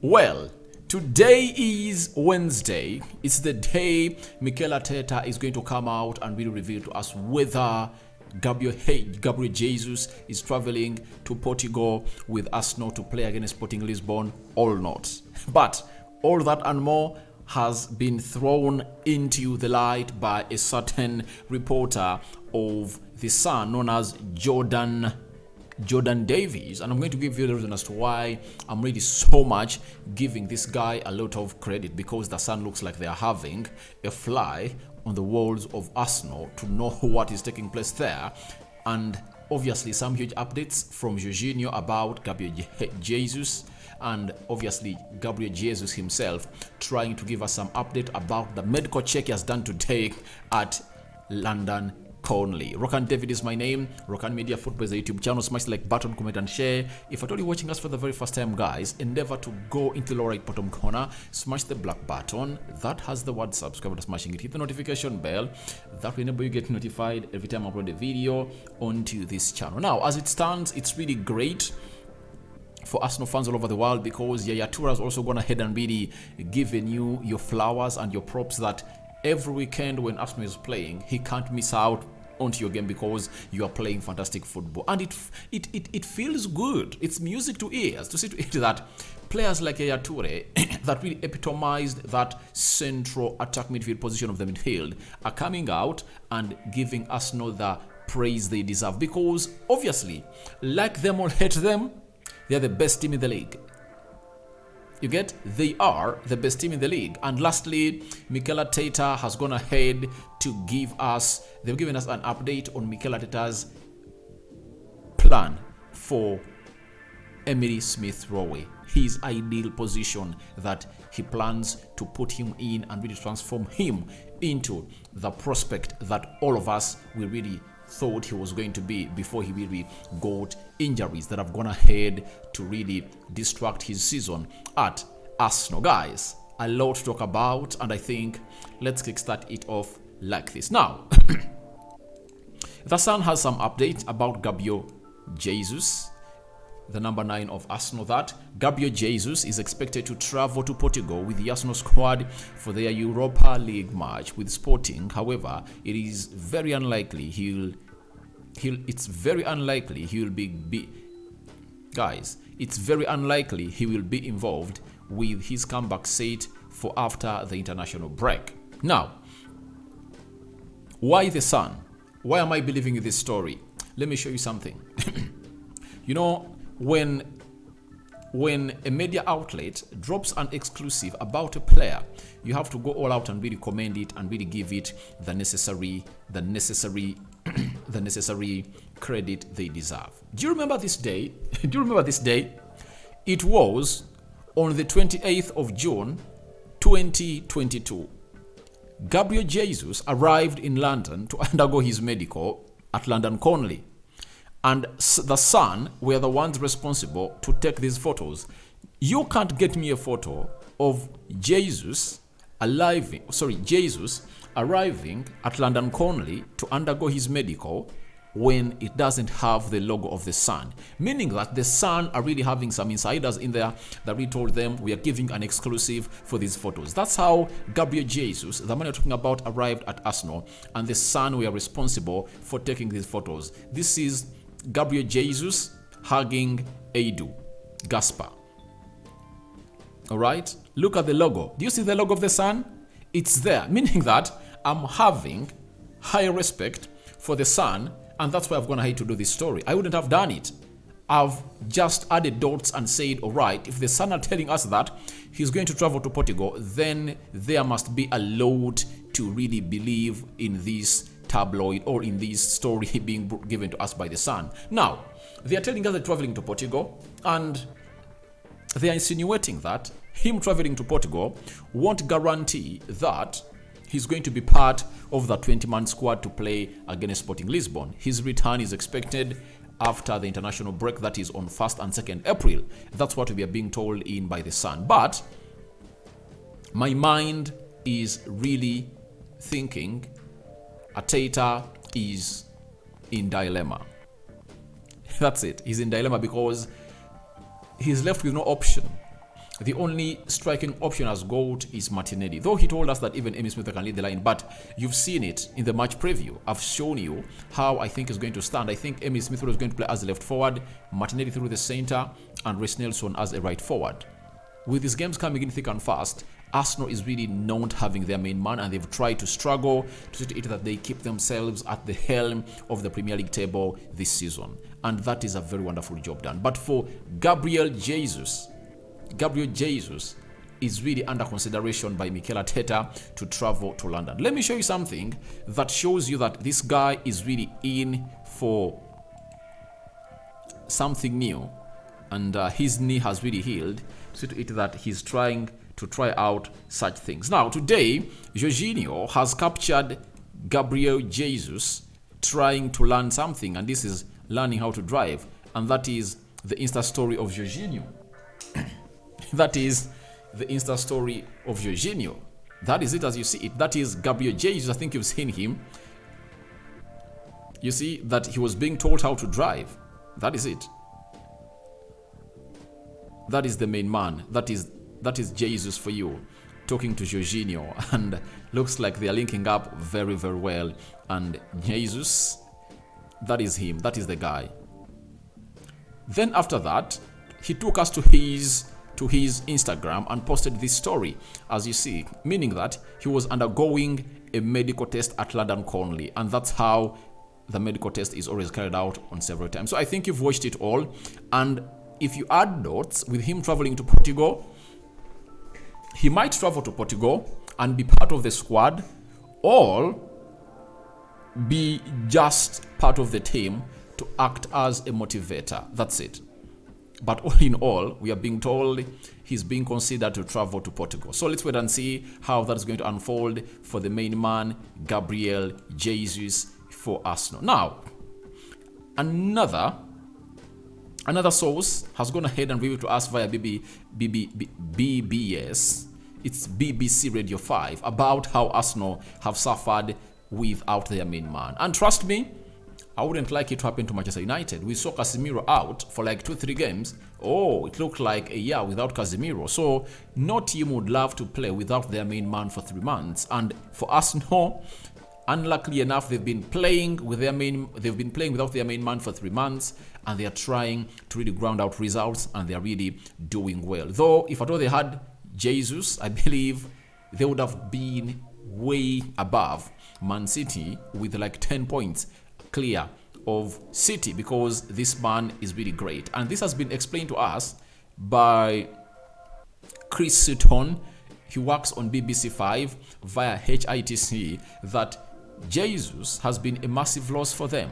Well, today is Wednesday. It's the day Mikel Arteta is going to come out and really reveal to us whether Gabriel Jesus is traveling to Portugal with Arsenal to play against Sporting Lisbon or not. But all that and more has been thrown into the light by a certain reporter of the Sun known as Jordan Davies, and I'm going to give you the reason as to why I'm really so much giving this guy a lot of credit, because the Sun looks like they are having a fly on the walls of Arsenal to know what is taking place there. And obviously some huge updates from Jorginho about Gabriel Jesus, and obviously Gabriel Jesus himself trying to give us some update about the medical check he has done today at London Conley. Rokani David is my name. Rokani Media Football is a YouTube channel. Smash the like button, comment and share. If at all you're watching us for the very first time, guys, endeavor to go into the lower right bottom corner, smash the black button that has the word subscribe, smashing it, hit the notification bell. That will enable you get notified every time I upload a video onto this channel. Now, as it stands, it's really great for Arsenal fans all over the world, because Yaya Toure has also gone ahead and really given you your flowers and your props that every weekend when Arsenal is playing, he can't miss out onto your game because you are playing fantastic football. And it feels good. It's music to ears to see to it that players like Yaya Toure that really epitomized that central attack midfield position of the midfield are coming out and giving Arsenal the praise they deserve, because obviously, like them or hate them, they are the best team in the league. You get? They are the best team in the league. And lastly, Mikel Arteta has gone ahead to give us, they've given us an update on Mikel Arteta's plan for Emile Smith Rowe, his ideal position that he plans to put him in and really transform him into the prospect that all of us will really thought he was going to be before he really got injuries that have gone ahead to really distract his season at Arsenal. Guys, a lot to talk about, and I think let's kickstart it off like this. Now, the Sun has some update about Gabriel Jesus, the number 9 of Arsenal, that Gabriel Jesus is expected to travel to Portugal with the Arsenal squad for their Europa League match with Sporting. However, it is very unlikely it's very unlikely he will be involved with his comeback set for after the international break. Now, why the Sun? Why am I believing in this story? Let me show you something. You know, when a media outlet drops an exclusive about a player, you have to go all out and really commend it and really give it the necessary credit they deserve. Do you remember this day? It was on the 28th of June 2022. Gabriel Jesus arrived in London to undergo his medical at London Conley, and the Sun were the ones responsible to take these photos. You can't get me a photo of Jesus arriving at London Conley to undergo his medical when it doesn't have the logo of the Sun, meaning that the Sun are really having some insiders in there that we told them we are giving an exclusive for these photos. That's how Gabriel Jesus, the man you're talking about, arrived at Arsenal, and the Sun were responsible for taking these photos. This is Gabriel Jesus hugging Edu Gaspar. All right, look at the logo. Do you see the logo of the Sun? It's there, meaning that I'm having high respect for the Sun, and that's why I've gone ahead to do this story. I wouldn't have done it. I've just added dots and said, all right, if the Sun are telling us that he's going to travel to Portugal, then there must be a lot to really believe in this tabloid or in this story being given to us by the Sun. Now, they are telling us they're traveling to Portugal, and they are insinuating that him traveling to Portugal won't guarantee that he's going to be part of the 20-man squad to play against Sporting Lisbon. His return is expected after the international break, that is on 1st and 2nd April. That's what we are being told in by the Sun. But my mind is really thinking Arteta is in dilemma. That's it. He's in dilemma because he's left with no option. The only striking option as GOAT is Martinelli. Though he told us that even Emile Smith can lead the line, but you've seen it in the match preview. I've shown you how I think is going to stand. I think Emile Smith Rowe is going to play as a left forward, Martinelli through the center, and Reece Nelson as a right forward. With these games coming in thick and fast, Arsenal is really not having their main man, and they've tried to struggle to see to it that they keep themselves at the helm of the Premier League table this season. And that is a very wonderful job done. But for Gabriel Jesus is really under consideration by Mikel Arteta to travel to London. Let me show you something that shows you that this guy is really in for something new. And his knee has really healed. See to it that he's trying to try out such things. Now, today, Jorginho has captured Gabriel Jesus trying to learn something, and this is learning how to drive, and that is the Insta story of Jorginho. That is the Insta story of Jorginho. That is it as you see it. That is Gabriel Jesus. I think you've seen him. You see that he was being taught how to drive. That is it. That is the main man. That is Jesus for you, talking to Jorginho, and looks like they are linking up very, very well. And Jesus, that is him. That is the guy. Then after that, he took us to his Instagram and posted this story, as you see, meaning that he was undergoing a medical test at London Conley, and that's how the medical test is always carried out on several times. So I think you've watched it all, and if you add notes with him traveling to Portugal, he might travel to Portugal and be part of the squad, or be just part of the team to act as a motivator. That's it. But all in all, we are being told he's being considered to travel to Portugal. So let's wait and see how that's going to unfold for the main man, Gabriel Jesus, for Arsenal. Now, another source has gone ahead and revealed to us via BBS, it's BBC Radio 5, about how Arsenal have suffered without their main man. And trust me, I wouldn't like it to happen to Manchester United. We saw Casemiro out for like 2-3 games. Oh, it looked like a year without Casemiro. So no team would love to play without their main man for 3 months. And for Arsenal, unluckily enough, they've been playing without their main man for 3 months, and they are trying to really ground out results, and they are really doing well. Though, if at all they had Jesus, I believe they would have been way above Man City with like 10 points clear of City, because this man is really great. And this has been explained to us by Chris Sutton. He works on BBC 5 via HITC, that Jesus has been a massive loss for them.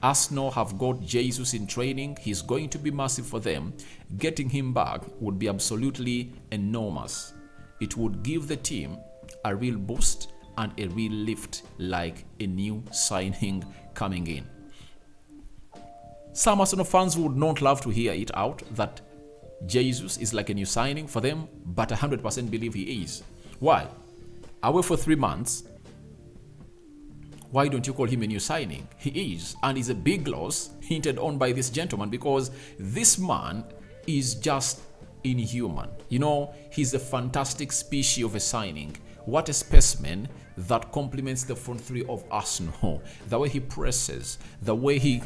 Arsenal have got Jesus in training. He's going to be massive for them. Getting him back would be absolutely enormous. It would give the team a real boost and a real lift, like a new signing coming in. Some Arsenal fans would not love to hear it out that Jesus is like a new signing for them, but 100% believe he is. Why? Away for 3 months. Why don't you call him a new signing? He is, and is a big loss hinted on by this gentleman, because this man is just inhuman. You know, he's a fantastic species of a signing. What a specimen that complements the front three of Arsenal. The way he presses, the way he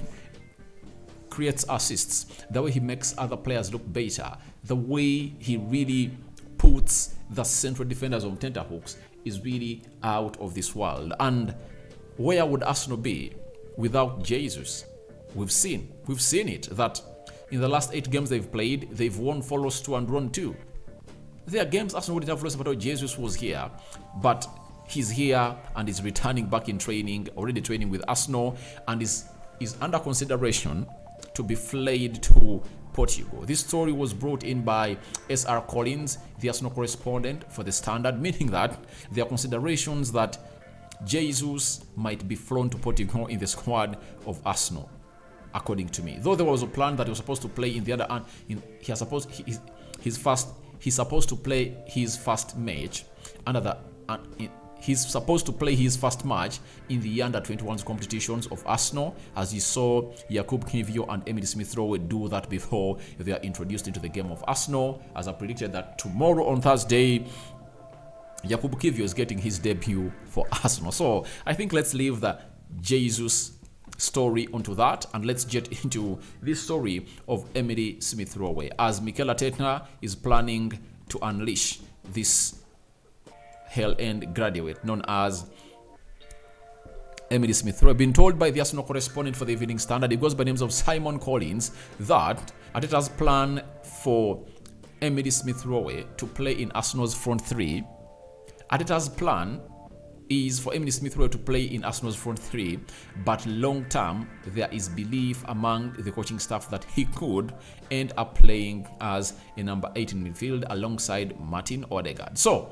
creates assists, the way he makes other players look better, the way he really puts the central defenders on tenterhooks is really out of this world. And where would Arsenal be without Jesus? We've seen it, that in the last 8 games they've played, they've won 4, lost 2, and drawn 2. There are games Arsenal wouldn't have lost if Jesus was here, but he's here and is returning back in training, already training with Arsenal, and is under consideration to be flayed to Portugal. This story was brought in by S.R. Collins, the Arsenal correspondent for the Standard, meaning that there are considerations that Jesus might be flown to Portugal in the squad of Arsenal, according to me. Though there was a plan that he was supposed to play in the other hand, he's supposed to play his first match He's supposed to play his first match in the under-21s competitions of Arsenal, as you saw Jakub Knivio and Emile Smith Rowe do that before they are introduced into the game of Arsenal. As I predicted that tomorrow on Thursday, Jakub Knivio is getting his debut for Arsenal. So I think let's leave the Jesus story onto that, and let's get into this story of Emile Smith Rowe, as Mikel Arteta is planning to unleash this hell-end graduate known as Emile Smith Rowe. Been told by the Arsenal correspondent for the Evening Standard, it goes by names of Simon Collins, that Arteta's plan for Emile Smith Rowe to play in Arsenal's front three. Arteta's plan is for Emile Smith Rowe to play in Arsenal's front three, but long term there is belief among the coaching staff that he could end up playing as a number 8 in midfield alongside Martin Odegaard. So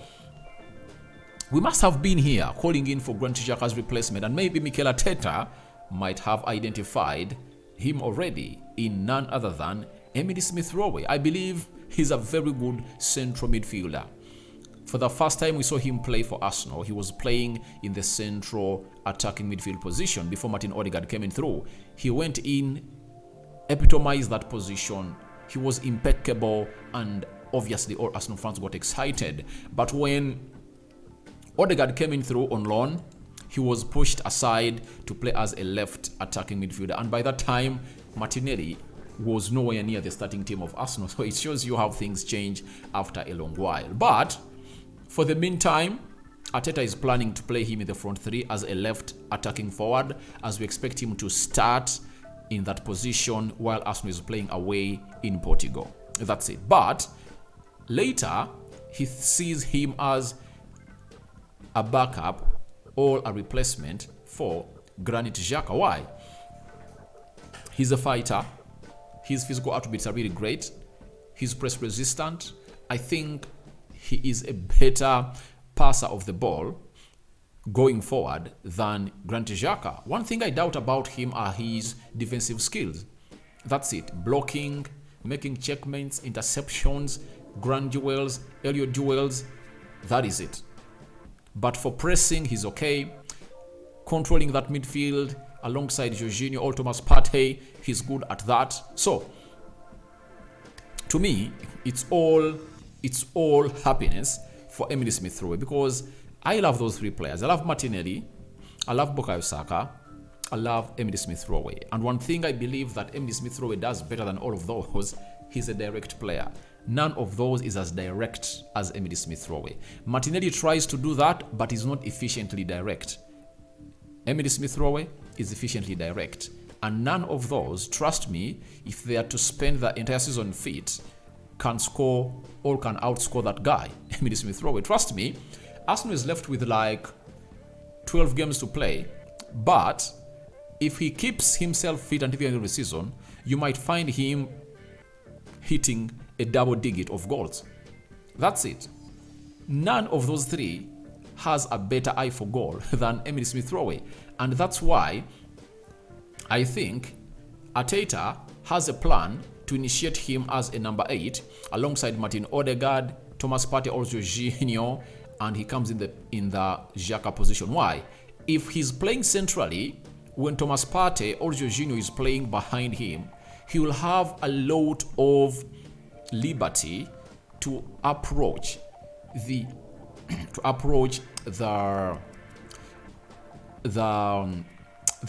we must have been here calling in for Granit Xhaka's replacement, and maybe Mikel Arteta might have identified him already in none other than Emile Smith Rowe. I believe he's a very good central midfielder. For the first time we saw him play for Arsenal, he was playing in the central attacking midfield position before Martin Odegaard came in through. He went in, epitomized that position. He was impeccable, and obviously all Arsenal fans got excited. But when Odegaard came in through on loan, he was pushed aside to play as a left attacking midfielder, and by that time Martinelli was nowhere near the starting team of Arsenal. So it shows you how things change after a long while. But for the meantime, Arteta is planning to play him in the front three as a left attacking forward, as we expect him to start in that position while Arsenal is playing away in Portugal. That's it. But later he sees him as a backup or a replacement for Granit Xhaka. Why? He's a fighter. His physical attributes are really great. He's press resistant. I think he is a better passer of the ball going forward than Granit Xhaka. One thing I doubt about him are his defensive skills. That's it. Blocking, making checkmates, interceptions, grand duels, aerial duels. That is it. But for pressing, he's okay. Controlling that midfield alongside Jorginho or Thomas Partey, he's good at that. So, to me, it's all happiness for Emile Smith Rowe, because I love those three players. I love Martinelli, I love Bukayo Saka, I love Emile Smith Rowe. And one thing I believe that Emile Smith Rowe does better than all of those, he's a direct player. None of those is as direct as Emile Smith Rowe. Martinelli tries to do that, but is not efficiently direct. Emile Smith Rowe is efficiently direct. And none of those, trust me, if they are to spend the entire season fit, can score or can outscore that guy, Emile Smith Rowe. Trust me, Arsenal is left with like 12 games to play, but if he keeps himself fit until the end of the season, you might find him hitting a double digit of goals. That's it. None of those three has a better eye for goal than Emile Smith Rowe, and that's why I think Arteta has a plan to initiate him as a number 8 alongside Martin Odegaard, Thomas Partey or Jorginho, and he comes in the Xhaka position. Why? If he's playing centrally, when Thomas Partey or Jorginho is playing behind him, he will have a lot of liberty to approach the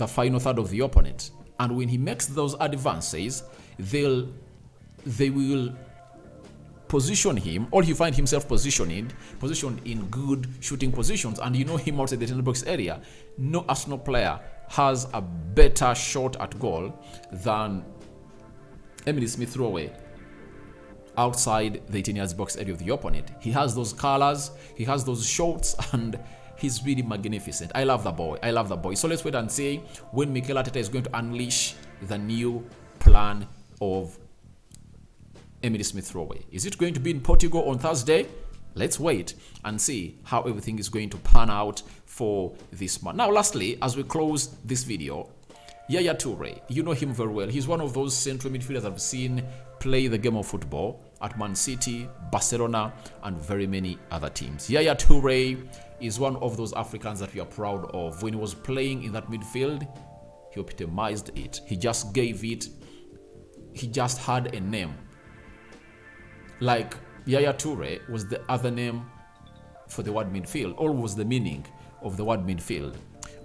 final third of the opponent. And when he makes those advances, they will position him, or he find himself positioned in good shooting positions, and you know him outside the 10 box area. No Arsenal player has a better shot at goal than Emile Smith Rowe outside the 10 yards box area of the opponent. He has those colors, he has those shots, and he's really magnificent. I love the boy. So let's wait and see when Mikel Arteta is going to unleash the new plan of Emile Smith Rowe. Is it going to be in Portugal on Thursday? Let's wait and see how everything is going to pan out for this month. Now, lastly, as we close this video, Yaya Toure, you know him very well. He's one of those central midfielders I've seen play the game of football at Man City, Barcelona, and very many other teams. Yaya Toure is one of those Africans that we are proud of. When he was playing in that midfield, he epitomized it. He just gave it, he just had a name. Like Yaya Toure was the other name for the word midfield, or was the meaning of the word midfield.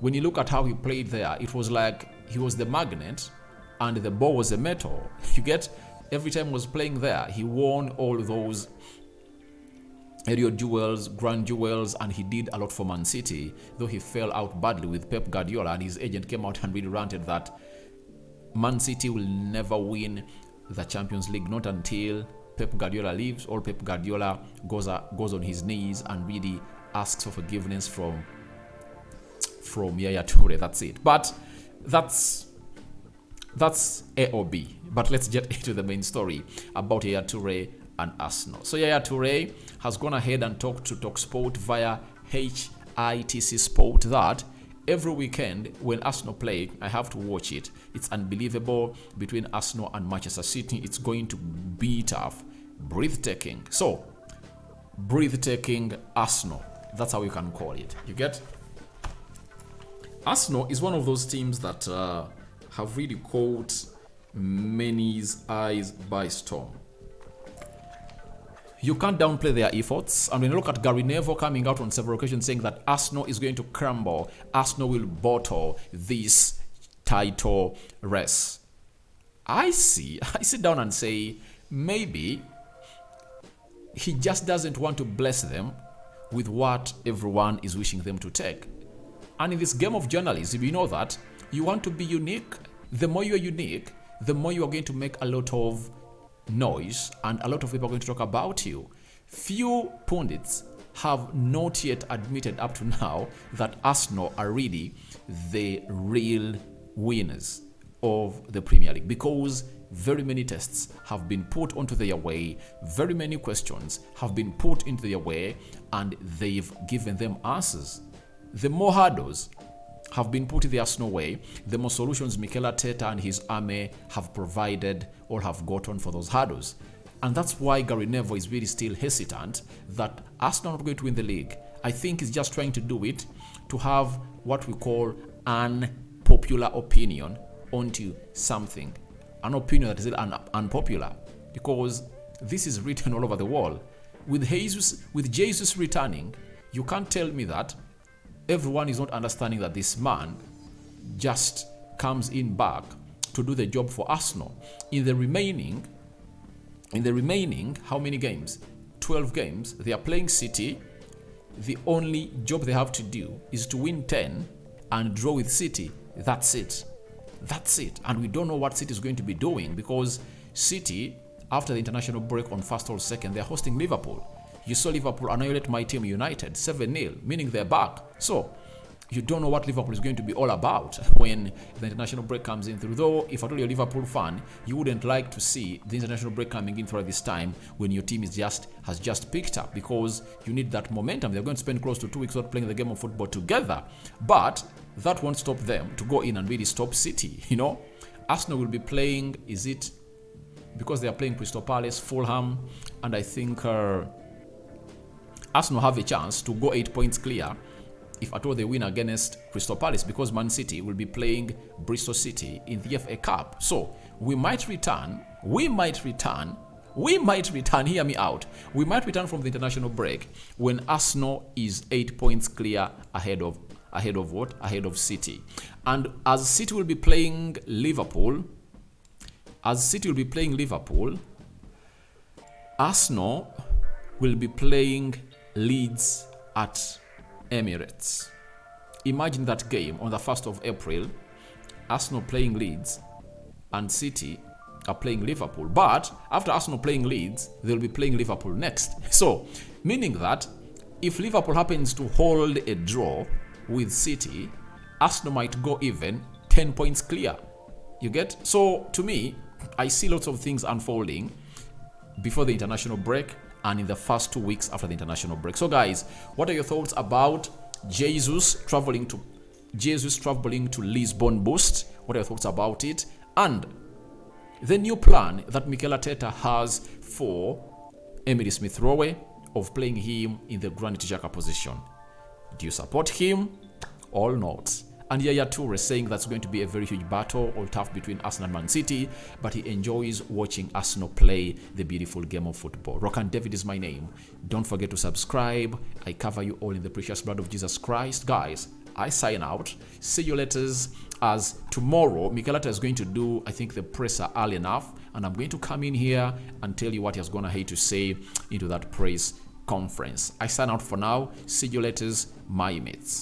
When you look at how he played there, it was like he was the magnet and the ball was a metal. You get, every time he was playing there, he won all those aerial duels, grand duels, and he did a lot for Man City, though he fell out badly with Pep Guardiola, and his agent came out and really ranted that Man City will never win the Champions League, not until Pep Guardiola leaves, or Pep Guardiola goes on his knees and really asks for forgiveness from Yaya Toure. That's it. But that's A or B. But let's get into the main story about Yaya Toure and Arsenal. So Yaya Toure has gone ahead and talked to TalkSport via HITC Sport that every weekend when Arsenal play, I have to watch it. It's unbelievable between Arsenal and Manchester City. It's going to be tough. Breathtaking. So, breathtaking Arsenal. That's how you can call it. You get? Arsenal is one of those teams that have really caught many's eyes by storm. You can't downplay their efforts. And when you look at Gary Neville coming out on several occasions saying that Arsenal is going to crumble, Arsenal will bottle this title race. I sit down and say, maybe he just doesn't want to bless them with what everyone is wishing them to take. And in this game of journalism, you know that you want to be unique. The more you're unique, the more you are going to make a lot of noise and a lot of people are going to talk about you. Few pundits have not yet admitted up to now that Arsenal are really the real winners of the Premier League, because very many tests have been put onto their way, very many questions have been put into their way, and they've given them answers. The more hurdles have been put in the Arsenal way, the more solutions Mikel Arteta and his army have provided or have gotten for those hurdles. And that's why Gary Neville is really still hesitant that Arsenal are not going to win the league. I think he's just trying to do it to have what we call an unpopular opinion onto something. An opinion that is unpopular, because this is written all over the world. With Jesus returning, you can't tell me that everyone is not understanding that this man just comes in back to do the job for Arsenal. In the remaining, how many games? 12 games. They are playing City. The only job they have to do is to win 10 and draw with City. That's it. And we don't know what City is going to be doing, because City, after the international break on 1st or 2nd, they're hosting Liverpool. You saw Liverpool annihilate my team United 7-0, meaning they're back. So you don't know what Liverpool is going to be all about when the international break comes in through. Though, if at all you're a Liverpool fan, you wouldn't like to see the international break coming in throughout this time when your team has just picked up, because you need that momentum. They're going to spend close to 2 weeks not playing the game of football together. But that won't stop them to go in and really stop City. You know, Arsenal will be playing, is it because they are playing Crystal Palace, Fulham, and I think Arsenal have a chance to go 8 points clear if at all they win against Crystal Palace, because Man City will be playing Bristol City in the FA Cup. So we might return, hear me out. We might return from the international break when Arsenal is 8 points clear ahead of what? Ahead of City. And as City will be playing Liverpool, Arsenal will be playing Leeds at Emirates. Imagine that game on the 1st of April, Arsenal playing Leeds and City are playing Liverpool. But after Arsenal playing Leeds, they'll be playing Liverpool next. So, meaning that if Liverpool happens to hold a draw with City, Arsenal might go even 10 points clear. You get? So, to me, I see lots of things unfolding before the international break and in the first 2 weeks after the international break. So guys, what are your thoughts about Jesus traveling to Lisbon boost? What are your thoughts about it? And the new plan that Mikel Arteta has for Emile Smith Rowe of playing him in the Granit Xhaka position. Do you support him or not? And Yaya Toure is saying that's going to be a very huge battle or tough between Arsenal and Man City, but he enjoys watching Arsenal play the beautiful game of football. Rokani David is my name. Don't forget to subscribe. I cover you all in the precious blood of Jesus Christ. Guys, I sign out. See you later, as tomorrow Mikel Arteta is going to do, I think, the presser early enough, and I'm going to come in here and tell you what he's going to hate to say into that press conference. I sign out for now. See you later, my mates.